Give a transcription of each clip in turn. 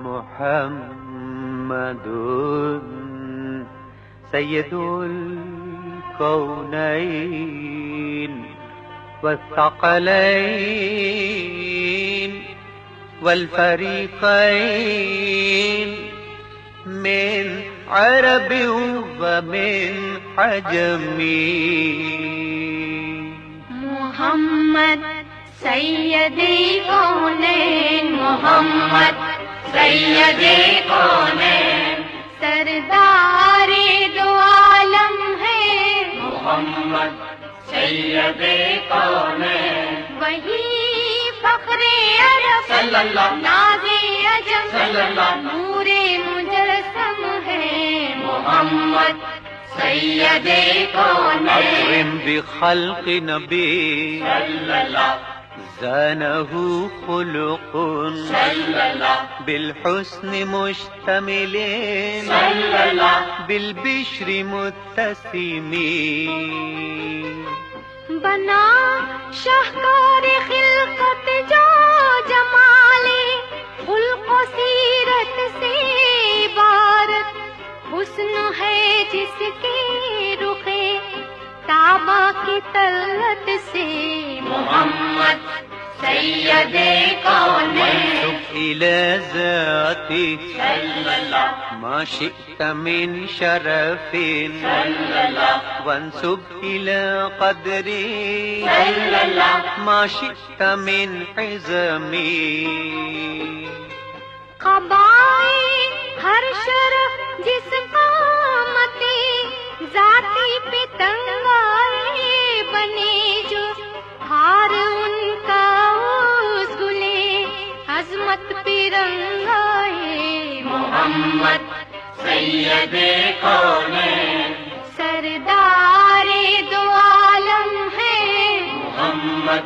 محمد سيد الكونين والثقلين والفريقين من عرب ومن عجم. محمد سيدي کونین، محمد سیدی کونین، سردار دو عالم ہے محمد سیدی کونین، وہی فخر عرب صلی اللہ نازِ عجم صلی اللہ نور مجسم ہے محمد سیدی کونین، أكرم بخلق نبي صلی اللہ زانه خلق صلی اللہ بالحسن مشتمل صلی اللہ بالبشر متسم. بنا شاہکار خلقت جو جمال خلق و سیرت سے عبارت، حسن ہے جس کے رخ کعبہ کی طلعت سے محمد سیدی کونین، وانسب إلى ذاته صلی اللہ ما شئت من شرف صلی اللہ وانسب إلى قدره صلی اللہ ما شئت من عظم. قبائے ہر شرف جس قامتی ذاتی پہ تنگائے بنے جو ہار ان کا اس گلے عظمت پہ رنگائے محمد سیدی کونین، سردار دو عالم ہے محمد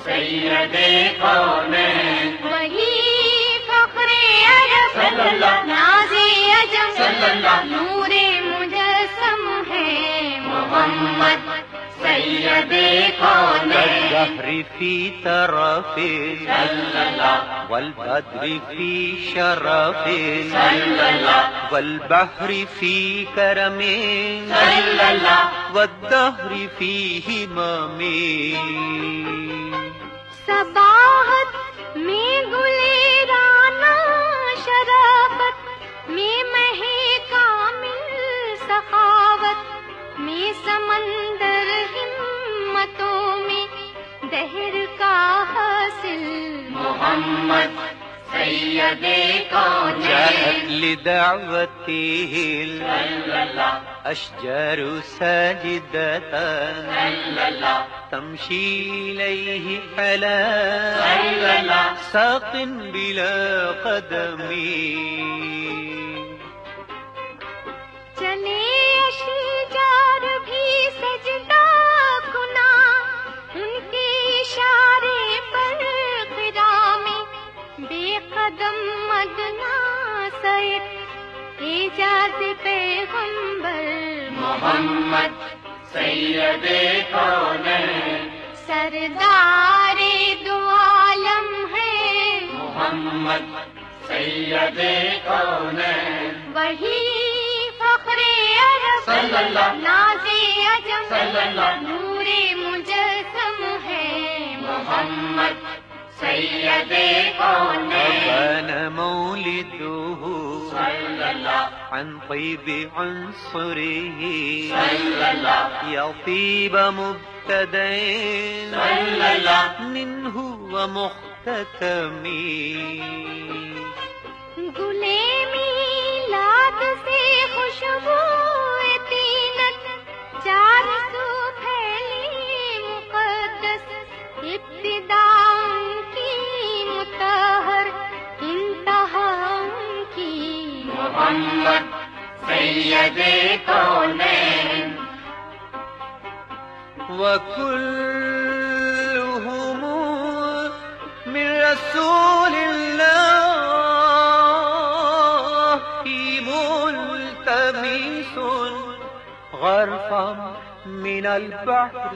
سیدی کونین، وہی فخر عرب صلی اللہ نازِ عجم صلی اللہ نور مجسم ہے محمد سیدی کونین، كالزهر في ترف صلی اللہ والبدر في شرف صلی اللہ والبحر في كرم صلی اللہ والدهر في همم. صباحت میں گلیرانا شرافت میں مہ کامل سخاوت میں سمندر ہمتوں میں دہر کا حاصل محمد سیدی کونین، جاءت لدعوته صلی اللہ الأشجار ساجدة صلی اللہ تمشي إليه على صلی اللہ ساق بلا قدم. چلے اشجار بھی سجدہ کنا ان کے اشارے پر قدامی بے قدم مدنا سید اعجاز پیغمبر محمد سیدی کونین، سردار دو عالم ہے محمد سیدی کونین، وہی فخر عرب صلی اللہ نازِ عجم صلی اللہ نور مجسم ہے محمد سیدی کونین، وكان مولده صلی اللہ عن طيب عنصره صلی اللہ يطيب مبتدأ صلی اللہ منه ومختتم. گلے میلاد سے خوشبو طینت چار سو پھیلی مقدس ابتدا ان کی مطہر انتہا ان کی محمد سیدی کونین، وكلهم من رسول الله ملتمس غرفا من البحر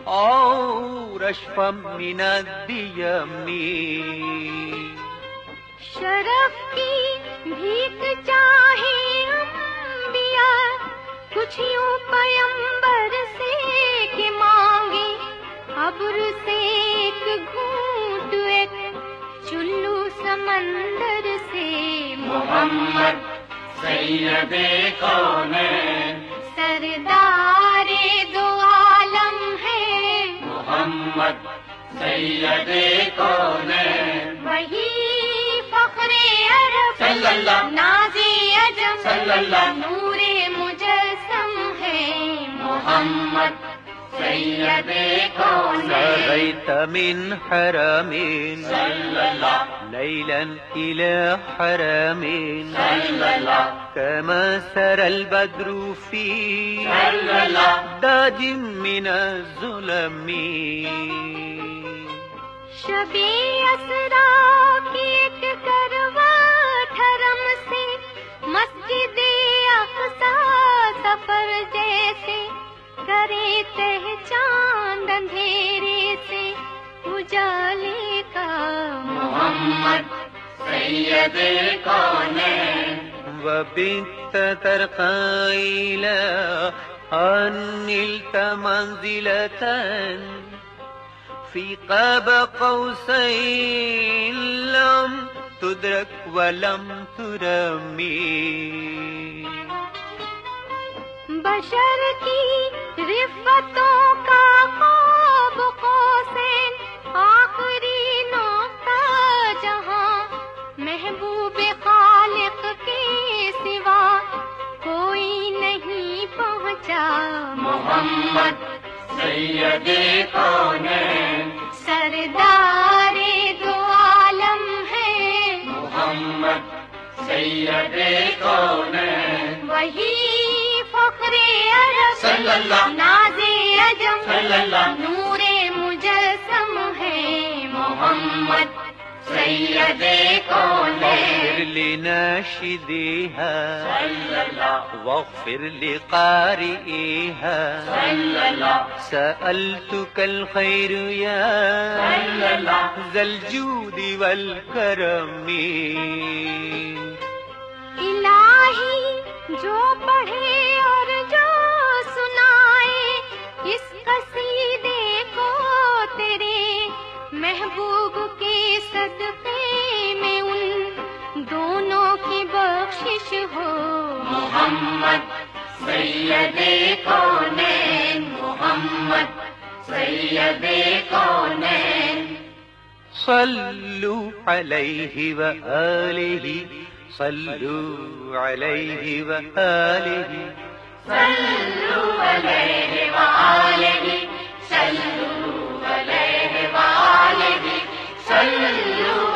أو رشفا من الديم. شرف کی بھیک چاہے انبیاء، کچھ یوں پیمبر سے کہ مانگے ابر سے ایک گھونٹ، ایک چلو سمندر سے محمد سید کونین، سردار دو عالم ہے محمد سید کونین، وہی فخر عرب صلی اللہ نازِ عجم صلی اللہ نور مجسم ہے محمد سید کونین، سريت من حرم صلی اللہ ليلا إلى حرم صلی اللہ كما سرى البدر في صلی اللہ داج من الظلم. شب اسرا کی ایک کروات حرم سے مسجد اقصی سفر جیسے کرے تہ چاند اندھیرے سے اجالے کا محمد سید کونین، وبت ترقى إلى أن نلت منزلة في قاب قوسين لم تدرك ولم ترمي. بشر کی رفتوں کا قاب قوسین آخری نقطہ جہاں محبوب خالق کے سوا کوئی نہیں پہنچا. محمد سید کونین، سردار دو عالم ہے محمد سید کونین، وہی فخر عرب صلی اللہ نازِ عجم صلی اللہ نور مجسم ہے محمد سید کونین، واغفر لناشديها صلی اللہ واغفر لقارئها صلی اللہ سألتك الخير يا صلی اللہ ذا الجود والكرم. الہی جو پڑھے اور جو سنائے اس قصیدے کو تیرے محبوب کے صدقے میں ان دونوں کی بخشش ہو. محمد سید کونین، محمد سید کونین، صلوا عليه وآله صلوا عليه وآله صلوا علیہ وآلہ، صلوا علیہ وآلہ، صلوا